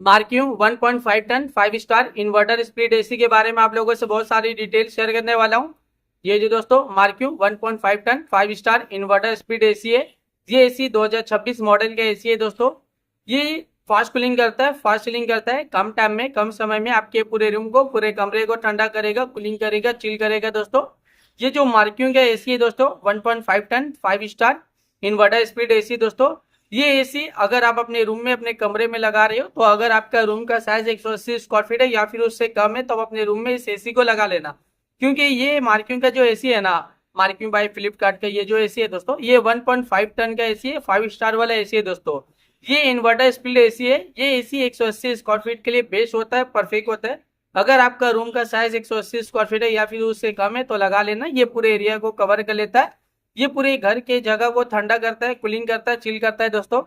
Marquee 1.5 ton 5 star inverter split AC के बारे में आप लोगों से बहुत सारी डिटेल शेयर करने वाला हूं। ये जो दोस्तों MarQ 1.5 ton 5 star inverter split AC है। ये एसी 2026 मॉडल का एसी है दोस्तों। ये फास्ट कूलिंग करता है, फास्ट चिलिंग करता है, कम टाइम में कम समय में आपके पूरे रूम को, पूरे कमरे को ठंडा करेगा, कूलिंग करेगा, चिल करेगा दोस्तों। ये जो मार्क्यू का एसी है दोस्तों 1.5 ton 5 star inverter split AC दोस्तों। ये एसी अगर आप अपने रूम में, अपने कमरे में लगा रहे हो, तो अगर आपका रूम का साइज 180 स्क्वायर फीट है या फिर उससे कम है, तो आप अपने रूम में इस एसी को लगा लेना। क्योंकि ये मार्क्यू का जो एसी है ना, मार्क्यू बाय फ्लिपकार्ट का ये जो एसी है दोस्तों, ये 1.5 टन का एसी है, 5 स्टार वाला एसी है दोस्तों। ये इन्वर्टर स्प्लिट एसी है। ये एसी 180 स्क्वायर फीट के लिए बेस्ट होता है, परफेक्ट होता है। अगर आपका रूम का साइज 180 स्क्वायर फीट है या फिर उससे कम है, तो लगा लेना। ये पूरे एरिया को कवर कर लेता है। ये पूरे घर के जगह को ठंडा करता है, कूलिंग करता है, चिल करता है दोस्तों।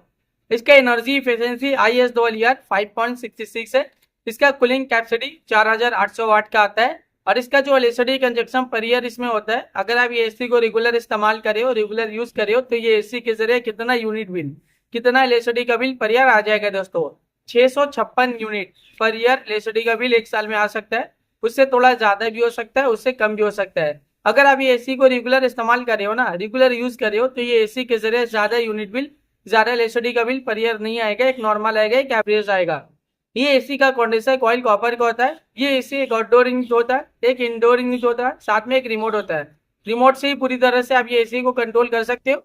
इसका एनर्जी इफिशियंसी IS 5.66 है। इसका कूलिंग कैपेसिटी 4800 वाट का आता है। और इसका जो एलईडी कंजप्शन पर ईयर इसमें होता है, अगर आप ये एसी को रेगुलर इस्तेमाल करे हो, रेगुलर यूज करे हो, तो ये एसी के जरिए कितना यूनिट बिल, कितना एलईडी का बिल पर ईयर आ जाएगा दोस्तों। 656 यूनिट पर ईयर एलईडी का बिल एक साल में आ सकता है। उससे थोड़ा ज्यादा भी हो सकता है, उससे कम भी हो सकता है। अगर आप ये एसी को रेगुलर इस्तेमाल कर रहे हो ना, रेगुलर यूज कर रहे हो, तो ये एसी के जरिए ज्यादा यूनिट बिल, ज्यादा एलईडी का बिल पर ईयर नहीं आएगा। एक नॉर्मल आएगा, एक एवरेज आएगा। ये एसी का कंडेंसर कॉइल कॉपर का होता है। ये एसी एक आउटडोर यूनिट होता है, एक इंडोर यूनिट होता है, साथ में एक रिमोट होता है। रिमोट से ही पूरी तरह से आप ये एसी को कंट्रोल कर सकते हो।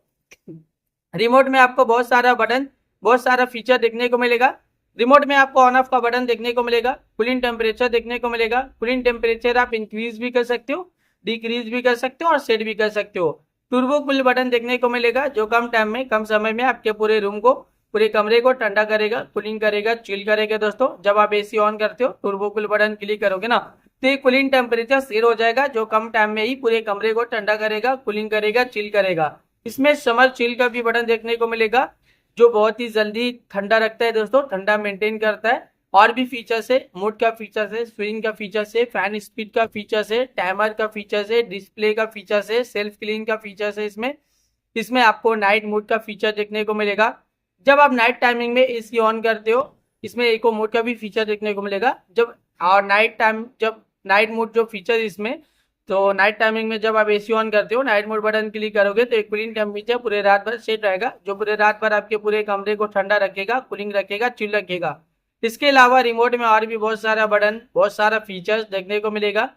रिमोट में आपको बहुत सारा बटन, बहुत सारा फीचर देखने को मिलेगा। रिमोट में आपको ऑन ऑफ का बटन देखने को मिलेगा, कूलिंग टेम्परेचर देखने को मिलेगा। कूलिंग टेम्परेचर आप इंक्रीज भी कर सकते हो, डिक्रीज भी कर सकते हो और सेट भी कर सकते हो। टर्बो कूल बटन देखने को मिलेगा, जो कम टाइम में, कम समय में आपके पूरे रूम को, पूरे कमरे को ठंडा करेगा, कूलिंग करेगा, चिल करेगा दोस्तों। जब आप एसी ऑन करते हो, टर्बो कूल बटन क्लिक करोगे ना, तो ये कूलिंग टेम्परेचर सेट हो जाएगा, जो कम टाइम में ही पूरे कमरे को ठंडा करेगा, कूलिंग करेगा, चिल करेगा। इसमें समर चिल का भी बटन देखने को मिलेगा, जो बहुत ही जल्दी ठंडा रखता है दोस्तों, ठंडा मेंटेन करता है। और भी फीचर्स है, मोड का फीचर्स है, स्विंग का फीचर्स है, फैन स्पीड का फीचर्स है, टाइमर का फीचर्स है, डिस्प्ले का फीचर्स है, सेल्फ क्लीन का फीचर्स है। इसमें इसमें आपको नाइट मोड का फीचर देखने को मिलेगा। जब आप नाइट टाइमिंग में एसी ऑन करते हो, इसमें इको मोड का भी फीचर देखने को मिलेगा। जब और नाइट टाइम, जब नाइट मोड जो फीचर इसमें, तो नाइट टाइमिंग में जब आप एसी ऑन करते हो, नाइट मोड बटन क्लिक करोगे, तो एक कूलिंग टेम्परेचर पूरे रात भर सेट रहेगा, जो पूरे रात भर आपके पूरे कमरे को ठंडा रखेगा, कूलिंग रखेगा, चिल रखेगा। इसके अलावा रिमोट में और भी बहुत सारा बटन, बहुत सारा फीचर्स देखने को मिलेगा।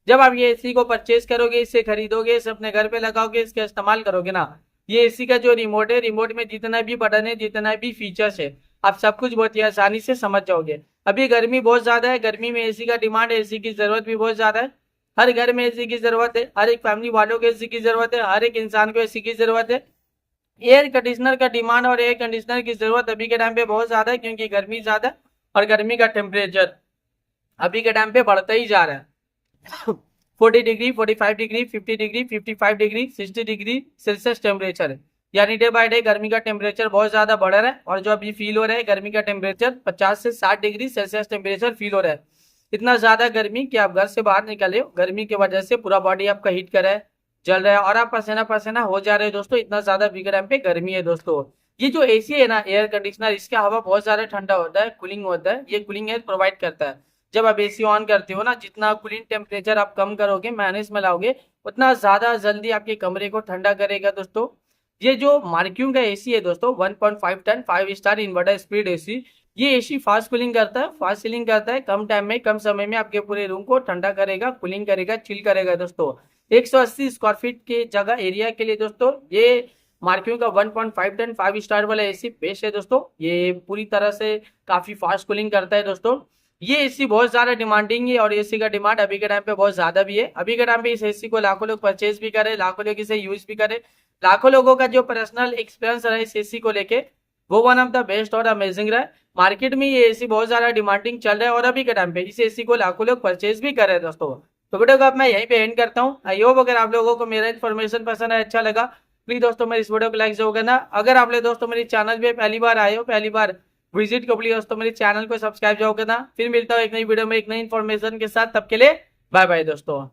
जब आप ये एसी को परचेज करोगे, इसे खरीदोगे, इसे अपने घर पे लगाओगे, इसका इस्तेमाल करोगे ना, ये एसी का जो रिमोट है, रिमोट में जितना भी बटन है, जितना भी फीचर्स है, आप सब कुछ बहुत ही आसानी से समझ जाओगे। अभी गर्मी बहुत ज्यादा है, गर्मी में एसी का डिमांड है, एसी की जरूरत भी बहुत ज्यादा है। हर घर में एसी की जरूरत है, हर एक फैमिली वालों को एसी की जरूरत है, हर एक इंसान को एसी की जरूरत है। एयर कंडीशनर का डिमांड और एयर कंडीशनर की जरूरत अभी के टाइम पे बहुत ज्यादा है, क्योंकि गर्मी ज्यादा है और गर्मी का टेम्परेचर अभी के टाइम पे बढ़ता ही जा रहा है। 40 degree, 45 degree, 50 degree, 55 degree, 60 degree Celsius temperature, यानी डे बाय डे गर्मी का टेम्परेचर बहुत ज्यादा बढ़ रहा है। और जो अभी फील हो रहा है गर्मी का टेम्परेचर 50 से 60 डिग्री सेल्सियस टेम्परेचर फील हो रहा है। इतना ज्यादा गर्मी कि आप घर से बाहर निकले हो, गर्मी की वजह से पूरा बॉडी आपका हीट कर रहा है, जल रहा है, और आप पसीना पसीना हो जा रहे हो दोस्तों। इतना ज्यादा बिग टाइम पे गर्मी है दोस्तों। ये जो एसी है ना, एयर कंडीशनर, इसका हवा बहुत ज्यादा ठंडा होता है, कूलिंग होता है, ये कूलिंग एयर प्रोवाइड करता है। जब आप एसी ऑन करते हो ना, जितना कूलिंग टेम्परेचर आप कम करोगे, मैनेज में लाओगे, उतना ज्यादा जल्दी आपके कमरे को ठंडा करेगा दोस्तों। ये जो मार्क्यू का एसी है दोस्तों, 1.5 ton 5 star inverter speed AC, ये एसी फास्ट कूलिंग करता है, फास्ट सीलिंग करता है, कम टाइम में, कम समय में आपके पूरे रूम को ठंडा करेगा, कूलिंग करेगा, चिल करेगा दोस्तों। 180 स्क्वायर फीट के जगह एरिया के लिए दोस्तों, ये मार्क्यू का 1.5 टन 5 स्टार वाला एसी बेस्ट है दोस्तों। ये पूरी तरह से काफी फास्ट कूलिंग करता है दोस्तों। ये एसी बहुत ज्यादा डिमांडिंग है, और एसी का डिमांड अभी के टाइम पे बहुत ज्यादा भी है। अभी के टाइम पे इस एसी को लाखों लोग परचेज भी करे, लाखों लोग इसे यूज भी करे। लाखों लोगों का जो पर्सनल एक्सपीरियंस रहा है इस एसी को लेके, वो वन ऑफ द बेस्ट और अमेजिंग रहा है। मार्केट में ये एसी बहुत ज्यादा डिमांडिंग चल रहा है, और अभी के टाइम पे इस एसी को लाखों लोग परचेज भी कर रहे हैं दोस्तों। तो वीडियो को अब मैं यहीं पे एंड करता हूँ। आई होप अगर आप लोगों को मेरा इन्फॉर्मेशन पसंद है, अच्छा लगा, प्लीज दोस्तों मेरे इस वीडियो को लाइक जरूर करना। अगर आप लोग दोस्तों मेरे चैनल पे पहली बार आए हो, पहली बार विजिट को, प्लीज दोस्तों मेरे चैनल को सब्सक्राइब जरूर करना। फिर मिलता हूँ एक नई वीडियो में एक नई इन्फॉर्मेशन के साथ, तब के लिए बाय बाय दोस्तों।